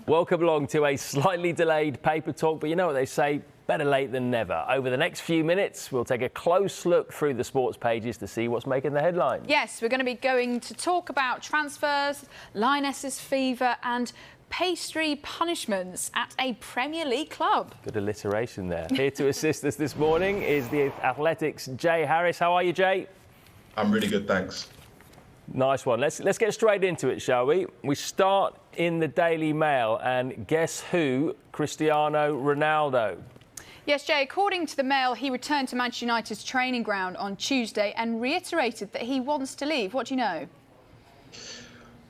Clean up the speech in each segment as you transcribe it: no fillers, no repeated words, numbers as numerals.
Welcome along to a slightly delayed paper talk, but you know what they say, better late than never. Over the next few minutes, we'll take a close look through the sports pages to see what's making the headlines. Yes, we're going to talk about transfers, Lionesses fever and pastry punishments at a Premier League club. Good alliteration there. Here to assist us this morning is the Athletics' Jay Harris. How are you, Jay? I'm really good, thanks. Nice one. Let's get straight into it, shall we? We start in the Daily Mail, and guess who? Cristiano Ronaldo. Yes, Jay, according to the Mail, he returned to Manchester United's training ground on Tuesday and reiterated that he wants to leave. What do you know?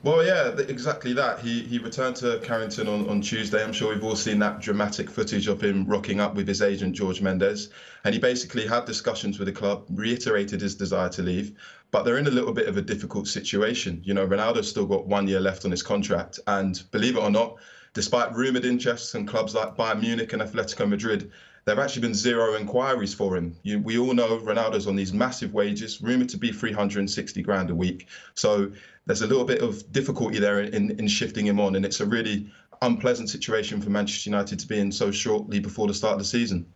Well, yeah, exactly that. He returned to Carrington on Tuesday. I'm sure we've all seen that dramatic footage of him rocking up with his agent, George Mendes. And he basically had discussions with the club, reiterated his desire to leave. But they're in a little bit of a difficult situation. You know, Ronaldo's still got 1 year left on his contract. And believe it or not, despite rumoured interests in clubs like Bayern Munich and Atletico Madrid, there have actually been zero inquiries for him. We all know Ronaldo's on these massive wages, rumoured to be 360 grand a week. So there's a little bit of difficulty there in shifting him on. And it's a really unpleasant situation for Manchester United to be in so shortly before the start of the season.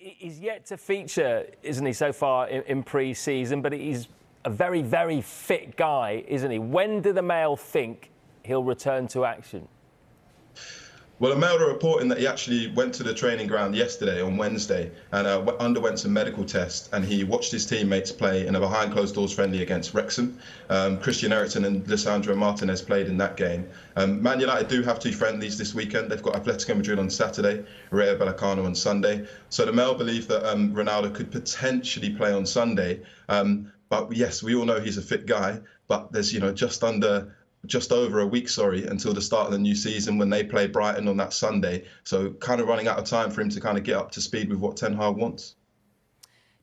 He's yet to feature, isn't he, so far in pre-season, but he's a very, very fit guy, isn't he? When do the Mail think he'll return to action? Well, the Mail are reporting that he actually went to the training ground yesterday, on Wednesday, and underwent some medical tests, and he watched his teammates play in a behind-closed-doors friendly against Wrexham. Christian Eriksen and Lisandro Martinez played in that game. Man United do have two friendlies this weekend. They've got Atletico Madrid on Saturday, Rayo Vallecano on Sunday. So the Mail believe that Ronaldo could potentially play on Sunday. But yes, we all know he's a fit guy, but there's, just over a week, until the start of the new season when they play Brighton on that Sunday. So kind of running out of time for him to kind of get up to speed with what Ten Hag wants.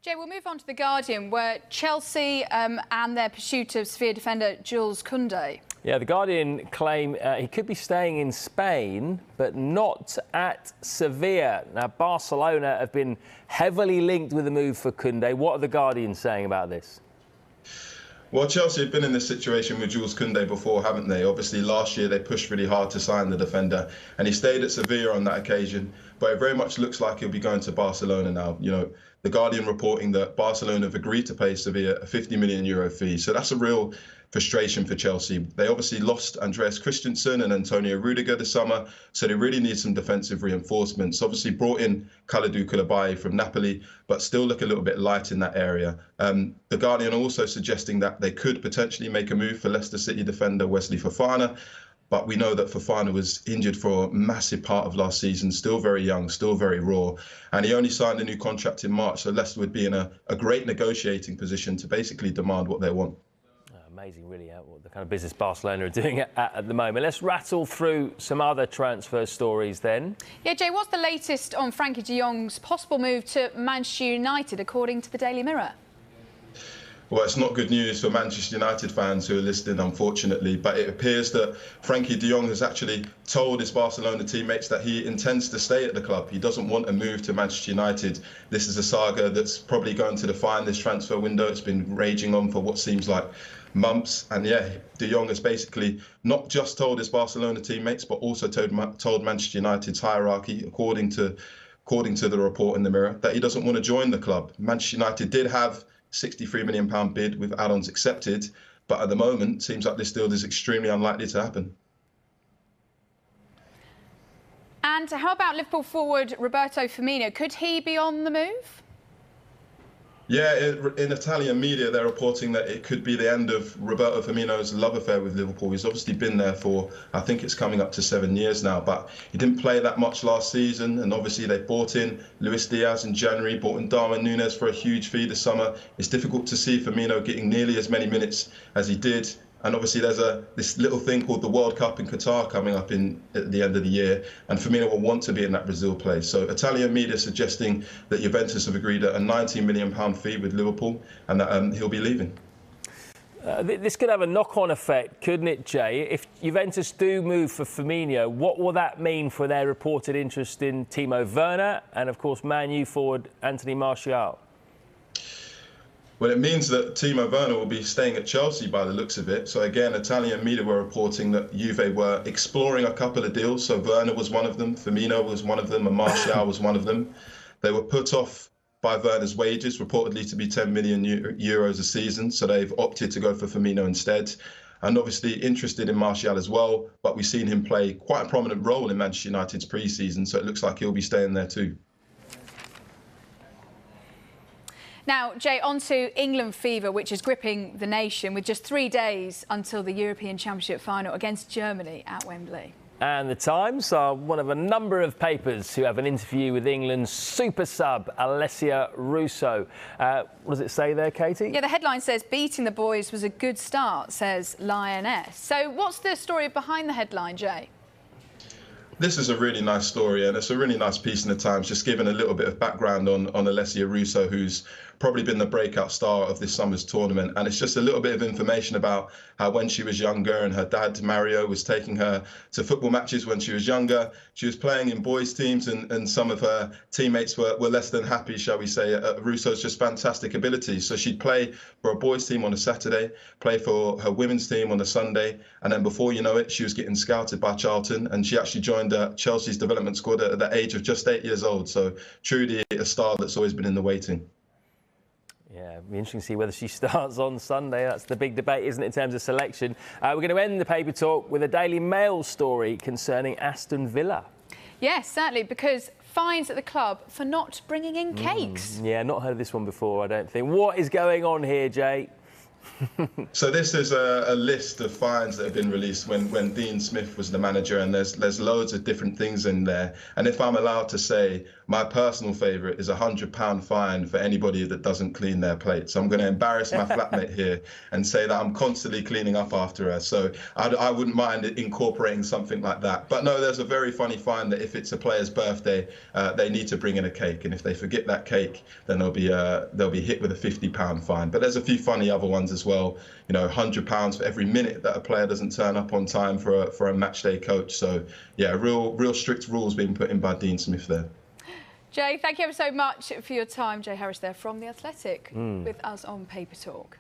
Jay, we'll move on to The Guardian, where Chelsea and their pursuit of Sevilla defender Jules Koundé. Yeah, The Guardian claim he could be staying in Spain, but not at Sevilla. Now, Barcelona have been heavily linked with the move for Koundé. What are The Guardian saying about this? Well, Chelsea have been in this situation with Jules Koundé before, haven't they? Obviously, last year they pushed really hard to sign the defender, and he stayed at Sevilla on that occasion. But it very much looks like he'll be going to Barcelona now. You know, The Guardian reporting that Barcelona have agreed to pay Sevilla a €50 million fee. So that's a real frustration for Chelsea. They obviously lost Andreas Christensen and Antonio Rudiger this summer, so they really need some defensive reinforcements. Obviously brought in Kalidou Koulibaly from Napoli, but still look a little bit light in that area. The Guardian also suggesting that they could potentially make a move for Leicester City defender Wesley Fofana, but we know that Fofana was injured for a massive part of last season, still very young, still very raw, and he only signed a new contract in March, so Leicester would be in a great negotiating position to basically demand what they want. Amazing, really, what the kind of business Barcelona are doing at the moment. Let's rattle through some other transfer stories then. Yeah, Jay, what's the latest on Franky de Jong's possible move to Manchester United, according to the Daily Mirror? Well, it's not good news for Manchester United fans who are listening, unfortunately, but it appears that Franky de Jong has actually told his Barcelona teammates that he intends to stay at the club. He doesn't want a move to Manchester United. This is a saga that's probably going to define this transfer window. It's been raging on for what seems like months, and yeah, de Jong has basically not just told his Barcelona teammates, but also told Manchester United's hierarchy, according to the report in the Mirror, that he doesn't want to join the club. Manchester United did have £63 million bid with add-ons accepted, but at the moment, seems like this deal is extremely unlikely to happen. And how about Liverpool forward Roberto Firmino? Could he be on the move? Yeah, in Italian media, they're reporting that it could be the end of Roberto Firmino's love affair with Liverpool. He's obviously been there for, I think it's coming up to 7 years now, but he didn't play that much last season. And obviously they bought in Luis Diaz in January, bought in Darwin Núñez for a huge fee this summer. It's difficult to see Firmino getting nearly as many minutes as he did. And obviously there's this little thing called the World Cup in Qatar coming up at the end of the year, and Firmino will want to be in that Brazil place. So Italian media suggesting that Juventus have agreed a £19 million fee with Liverpool, and that he'll be leaving. This could have a knock-on effect, couldn't it, Jay? If Juventus do move for Firmino, what will that mean for their reported interest in Timo Werner and, of course, Man U forward Anthony Martial? Well, it means that Timo Werner will be staying at Chelsea by the looks of it. So again, Italian media were reporting that Juve were exploring a couple of deals. So Werner was one of them, Firmino was one of them, and Martial was one of them. They were put off by Werner's wages, reportedly to be 10 million euros a season. So they've opted to go for Firmino instead. And obviously interested in Martial as well. But we've seen him play quite a prominent role in Manchester United's pre-season. So it looks like he'll be staying there too. Now, Jay, on to England fever, which is gripping the nation with just 3 days until the European Championship final against Germany at Wembley. And the Times are one of a number of papers who have an interview with England's super sub, Alessia Russo. What does it say there, Katie? Yeah, the headline says, beating the boys was a good start, says Lioness. So what's the story behind the headline, Jay? This is a really nice story, and it's a really nice piece in the Times, just giving a little bit of background on Alessia Russo, who's probably been the breakout star of this summer's tournament. And it's just a little bit of information about how when she was younger and her dad, Mario, was taking her to football matches when she was younger. She was playing in boys' teams, and some of her teammates were less than happy, shall we say, at Russo's just fantastic abilities. So she'd play for a boys' team on a Saturday, play for her women's team on a Sunday, and then before you know it, she was getting scouted by Charlton, and she actually joined Chelsea's development squad at the age of just 8 years old. So truly a star that's always been in the waiting. Yeah, it'll be interesting to see whether she starts on Sunday. That's the big debate, isn't it, in terms of selection. We're going to end the paper talk with a Daily Mail story concerning Aston Villa. Yes, certainly, because fines at the club for not bringing in cakes. Yeah, not heard of this one before, I don't think. What is going on here, Jay? So this is a list of fines that have been released when Dean Smith was the manager, and there's loads of different things in there. And if I'm allowed to say, my personal favourite is a £100 fine for anybody that doesn't clean their plate. So I'm going to embarrass my flatmate here and say that I'm constantly cleaning up after her. So I wouldn't mind incorporating something like that. But no, there's a very funny fine that if it's a player's birthday, they need to bring in a cake, and if they forget that cake, then they'll be hit with a £50 fine. But there's a few funny other ones as well. You know, £100 for every minute that a player doesn't turn up on time for a match day coach. So yeah, real strict rules being put in by Dean Smith there. Jay, thank you ever so much for your time. Jay Harris there from The Athletic with us on Paper Talk.